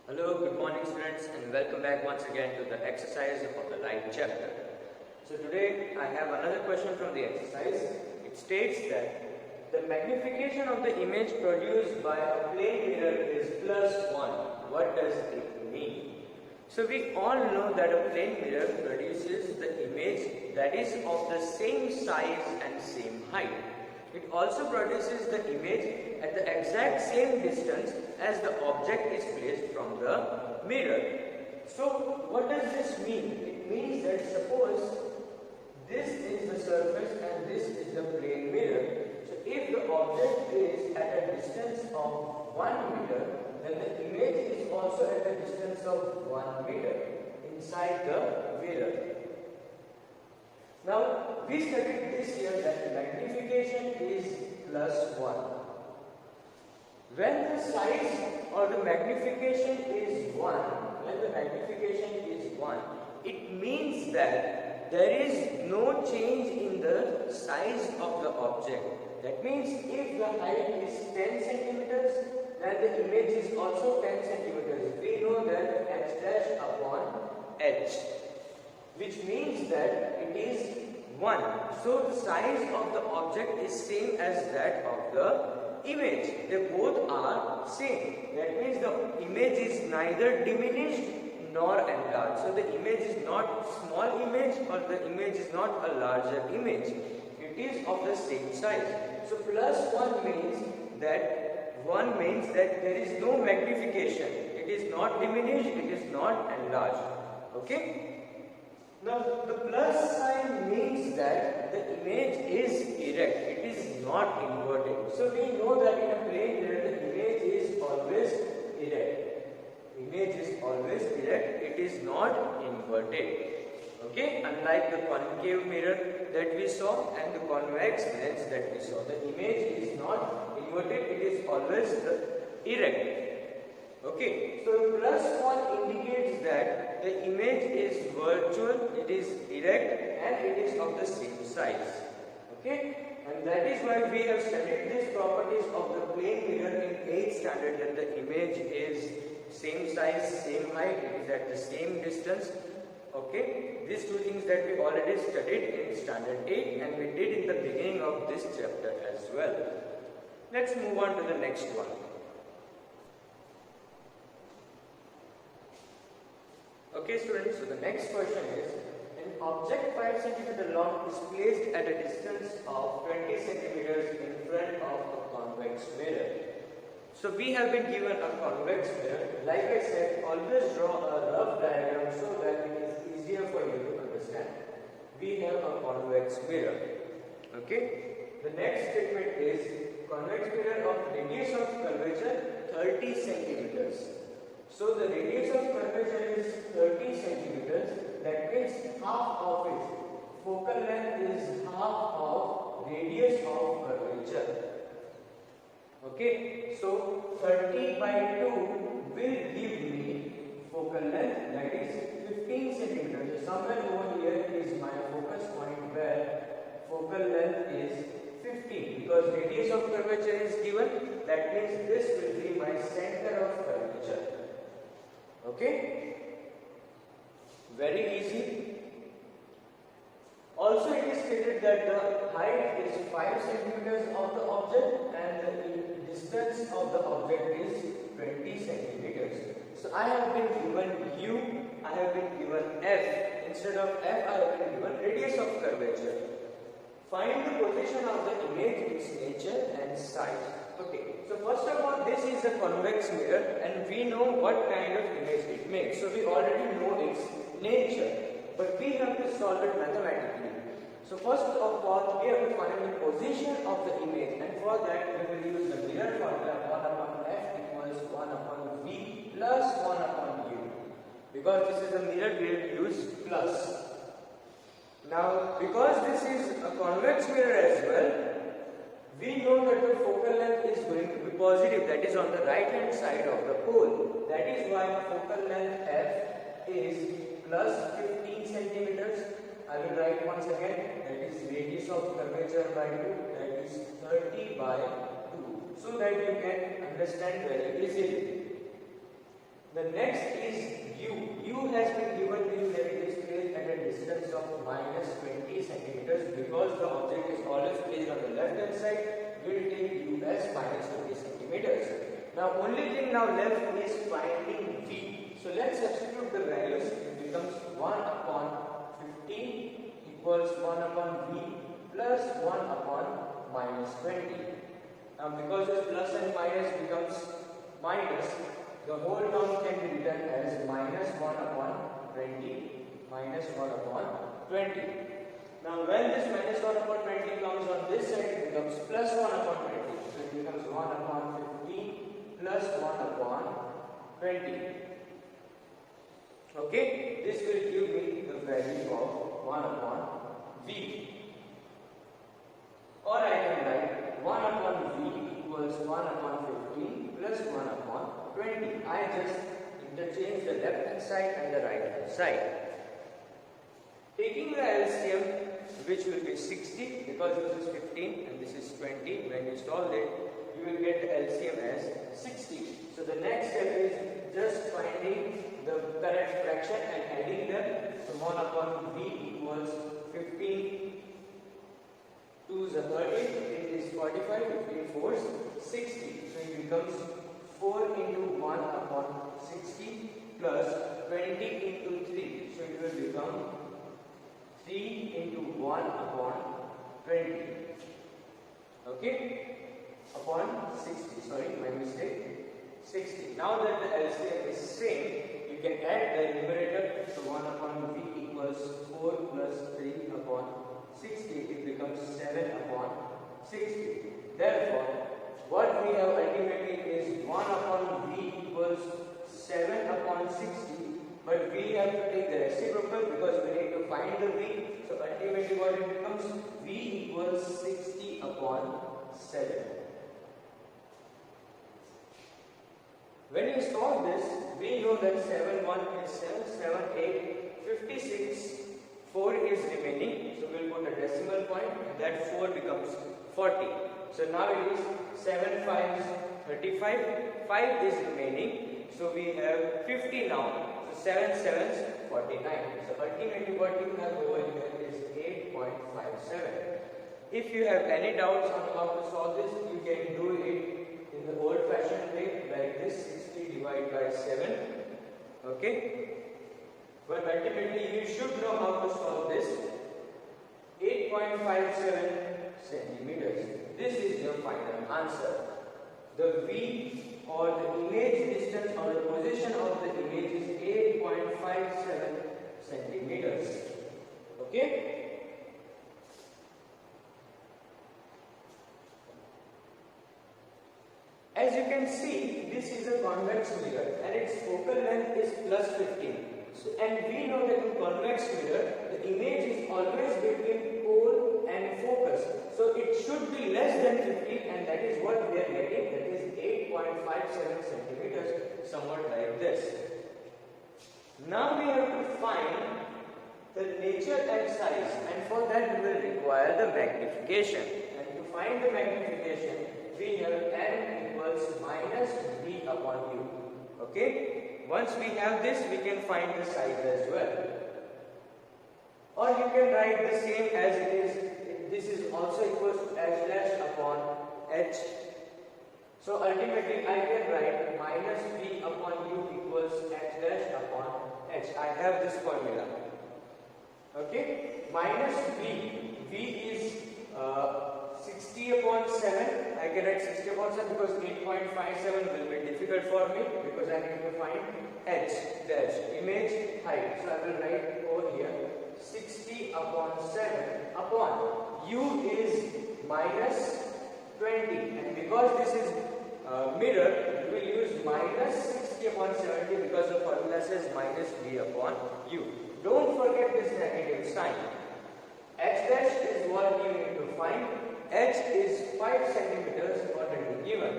Hello, good morning students, and welcome back once again to the exercise of the light chapter. So today I have another question from the exercise. It states that the magnification of the image produced by a plane mirror is +1. What does it mean? So we all know that a plane mirror produces the image that is of the same size and same height. It also produces the image at the exact same distance as the object is placed from the mirror. So what does this mean? It means that suppose this is the surface and this is the plane mirror. So if the object is at a distance of 1 meter, then the image is also at a distance of 1 meter inside the mirror. Now we studied this year that magnification is +1. When the size or the magnification is 1, it means that there is no change in the size of the object. That means if the height is 10 centimeters, then the image is also 10 centimeters. We know that h dash upon h, which means that it is 1. So the size of the object is same as that of the image. They both are same. That means the image is neither diminished nor enlarged. So the image is not small image or the image is not a larger image. It is of the same size. So +1 means that there is no magnification. It is not diminished, it is not enlarged. Okay? Now the plus sign means that the image is erect. It is not inverted. So we know that in a plane mirror the image is always erect. Image is always erect. It is not inverted. Okay? Unlike the concave mirror that we saw and the convex lens that we saw, the image is not inverted. It is always erect. Okay, so +1 indicates that the image is virtual, it is erect and it is of the same size. Okay, and that is why we have studied these properties of the plane mirror in 8th standard, that the image is same size, same height, it is at the same distance. Okay, these two things that we already studied in standard 8 and we did in the beginning of this chapter as well. Let's move on to the next one. Okay students, so the next question is, an object 5 cm long is placed at a distance of 20 cm in front of a convex mirror. So we have been given a convex mirror. Like I said, always draw a rough diagram so that it is easier for you to understand. We have a convex mirror. Okay. The next statement is convex mirror of radius of curvature 30 centimeters. So the radius of curvature is 30 centimeters. That means half of it. Focal length is half of radius of curvature. Okay. So 30 by 2 will give me focal length, that is 15 centimeters. So somewhere over here is my focus point where focal length is 15, because radius of curvature is given. That means this will be my center of curvature. Okay, very easy. Also it is stated that the height is 5 centimeters of the object and the distance of the object is 20 centimeters. So I have been given U, I have been given F. Instead of F, I have been given radius of curvature. Find the position of the image, its nature and size. Okay, so first of all, this is a convex mirror and we know what kind of image it makes. So we already know its nature, but we have to solve it mathematically. So first of all, we have to find the position of the image, and for that we will use the mirror formula. 1 upon F equals 1 upon V plus 1 upon U. Because this is a mirror, we will use plus. Now, because this is a convex mirror as well, we know that the focal length is going to be positive, that is on the right hand side of the pole. That is why focal length F is plus 15 centimeters. I will write once again, that is radius of curvature by 2, that is 30 by 2, so that you can understand very easily. The next is u. U has been given to you that it is placed at a distance of minus 20 centimeters. Because the object is always placed on the left hand side, we will take u as minus 20 centimeters. Now only thing now left is finding v. So let's substitute the values. It becomes 1 upon 15 equals 1 upon v plus 1 upon minus 20. Now because this plus and minus becomes minus, the whole term can be written as minus 1 upon 20 minus 1 upon 20. Now when this minus 1 upon 20 comes on this side, it becomes plus 1 upon 20. So it becomes 1 upon 15 plus 1 upon 20. Okay, this will give me the value of 1 upon v. Or I can write 1 upon v equals 1 upon 15 plus 1 upon 20. I just interchange the left hand side and the right hand side. Taking the LCM, which will be 60, because this is 15 and this is 20, when you solve it, you will get the LCM as 60. So the next step is just finding the correct fraction and adding them. So 1 upon v equals 15 2 is 30, it is 45, 15 4s 60. So it becomes 4 into 1 upon 60 plus 20 into 3. So it will become 3 into 1 upon 20. Okay? Upon 60. Sorry, my mistake. 60. Now that the LCM is same, you can add the numerator. So 1 upon v equals 4 plus 3 upon 60. It becomes 7 upon 60. Therefore, what we have ultimately is 1 upon v equals 7 upon 60. But we have to take the reciprocal because we need to find the v. So ultimately what it becomes, v equals 60 upon 7. When you solve this, we know that 7 1 is 7, 7 8, 56, 4 is remaining. So we will put a decimal point and that 4 becomes 40. So now it is 7 5 is 35, 5 is remaining. So we have 50 now. So 7 7 is 49. So ultimately what you have over here is 8.57. If you have any doubts on how to solve this, you can do it in the old fashioned way like this, 60 divided by 7. Okay? But ultimately you should know how to solve this. 8.57 centimeters. This is your final answer. The V or the image distance or the position of the image is 8.57 centimeters. Okay? As you can see, this is a convex mirror and its focal length is plus 15. So, and we know that in convex mirror, the image is always between pole and focus. So it should be less than 50 and that is what we are getting, that is 8.57 centimeters, somewhat like this. Now we have to find the nature and size, and for that we will require the magnification. And to find the magnification, we have n equals minus v upon u. Okay? Once we have this, we can find the size as well. Or you can write the same as it is. This is also equals to h dash upon h. So ultimately I can write minus v upon u equals h dash upon h. I have this formula. Okay? Minus v. V is 60 upon 7. I can write 60 upon 7 because 8.57 will be difficult for me because I need to find h dash, image height. So I will write over here 60 upon 7 upon u is minus 20. And because this is mirror, we will use minus 60 upon 70 because the formula says minus v upon u. Don't forget this negative sign. H dash is what you need to find. H is 5 centimeters already given.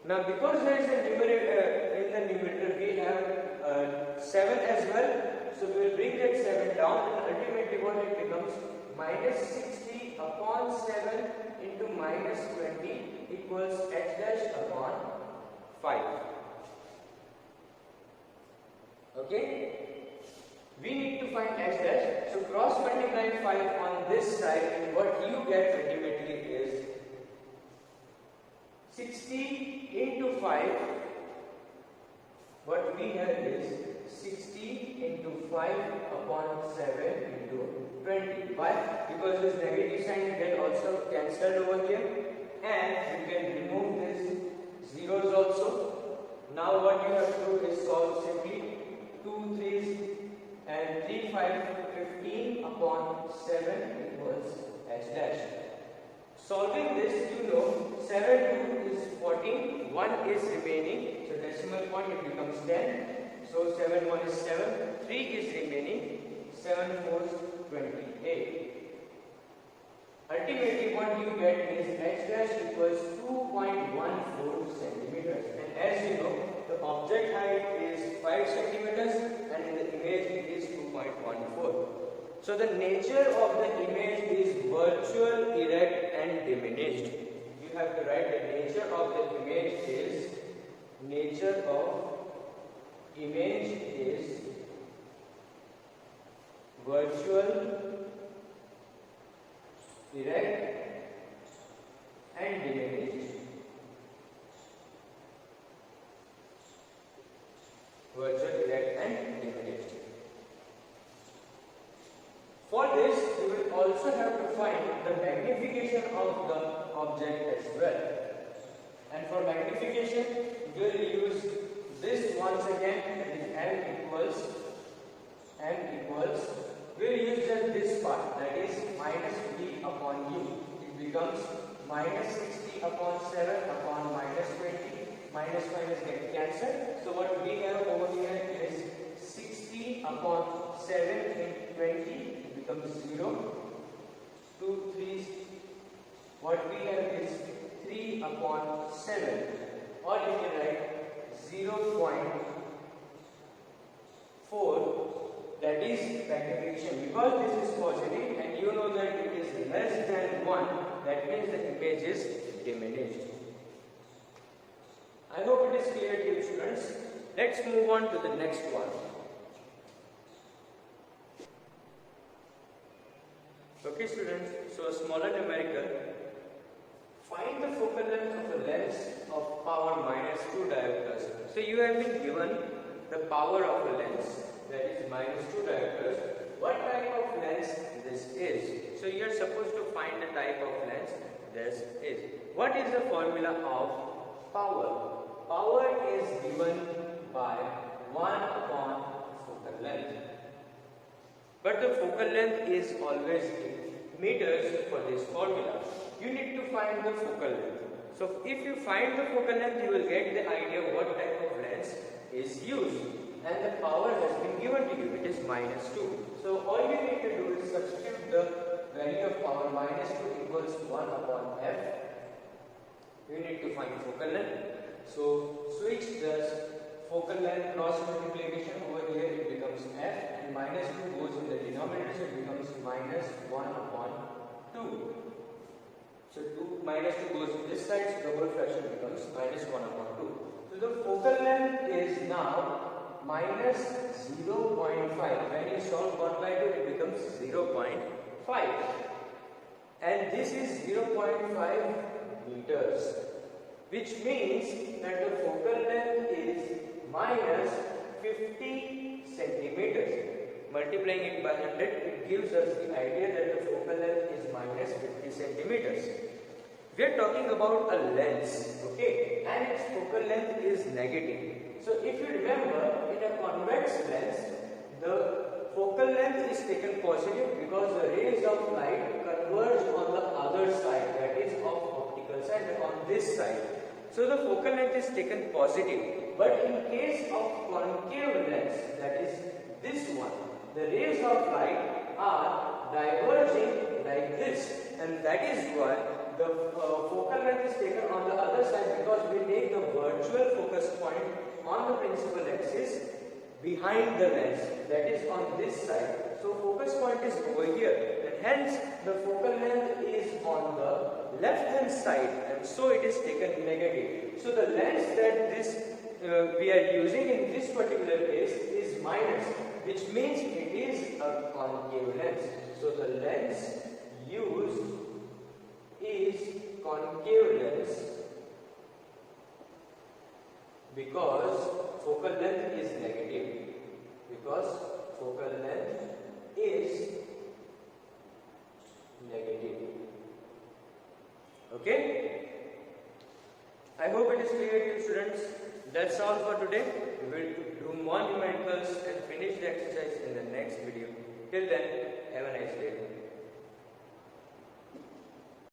Now because there is a numerator, in the numerator we have 7 as well. So we will bring that 7 down and ultimately what it becomes, minus 60 upon 7 into minus 20 equals h dash upon 5. Okay? We need to find h dash. So cross multiply 5 on this side, and what you get ultimately is 60 into 5. What we have is 60 into 5 upon 7 into 20. Why? Because this negative sign get also cancelled over here, and you can remove this zeros also. Now what you have to do is solve simply 2 3's and 3 5 15 upon 7 equals h dash. Solving this, you know 7 2 is 14, 1 is remaining, so decimal point it becomes 10. So 7 1 is 7, 3 is remaining, 7 4 is 28. Ultimately what you get is h dash equals 2.14 centimeters. And as you know, the object height is 5 centimeters and in the image it is 2.14. So the nature of the image is virtual, erect and diminished. You have to write the nature of the image is virtual, erect and diminished. Virtual, erect and diminished. For this, you will also have to find the magnification of the object as well. And for magnification, we will use this once again, that is m equals, we will use just this part, that is minus b upon u. It becomes minus 60 upon 7 upon minus 20, minus get cancelled. So what we have over here is 60 upon 7 into 20. Becomes 0, 2 3's, what we have is 3 upon 7, or you can write 0.4, that is magnification. Because this is positive and you know that it is less than 1, that means the image is diminished. I hope it is clear to you, students. Let's move on to the next one. Okay students, so a smaller numerical. Find the focal length of a lens of power minus 2 diopters. So you have been given the power of a lens, that is minus 2 diopters. What type of lens this is? So you are supposed to find the type of lens this is. What is the formula of power? Power is given by 1 upon focal length. But the focal length is always in meters for this formula. You need to find the focal length. So if you find the focal length, you will get the idea of what type of lens is used. And the power has been given to you, it is minus 2. So all you need to do is substitute the value of power minus 2 equals 1 upon f. You need to find focal length. So switch the focal length cross multiplication over here, it becomes f, and minus 2 goes in the denominator, so it becomes minus 1 upon 2. So 2 minus 2 goes in this side, so the whole fraction becomes minus 1 upon 2. So the focal length is now minus 0.5. When you solve 1 by 2, it becomes 0.5. And this is 0.5 meters. Which means that the focal length is minus 50 centimeters. Multiplying it by 100, it gives us the idea that the focal length is minus 50 centimeters. We are talking about a lens, okay, and its focal length is negative. So if you remember, in a convex lens, the focal length is taken positive because the rays of light converge on the other side, that is of optical side, on this side. So the focal length is taken positive. But in case of concave lens, that is this one, the rays of light are diverging like this, and that is why the focal length is taken on the other side, because we take the virtual focus point on the principal axis behind the lens, that is on this side. So focus point is over here, and hence the focal length is on the left hand side, and so it is taken negative. So the lens that this we are using in this particular case is minus, which means it is a concave lens. So the lens used is concave lens because focal length is negative. Because focal length is negative. Okay? I hope it is clear to you, students. That's all for today. We will do more numericals and finish the exercise in the next video. Till then, have a nice day.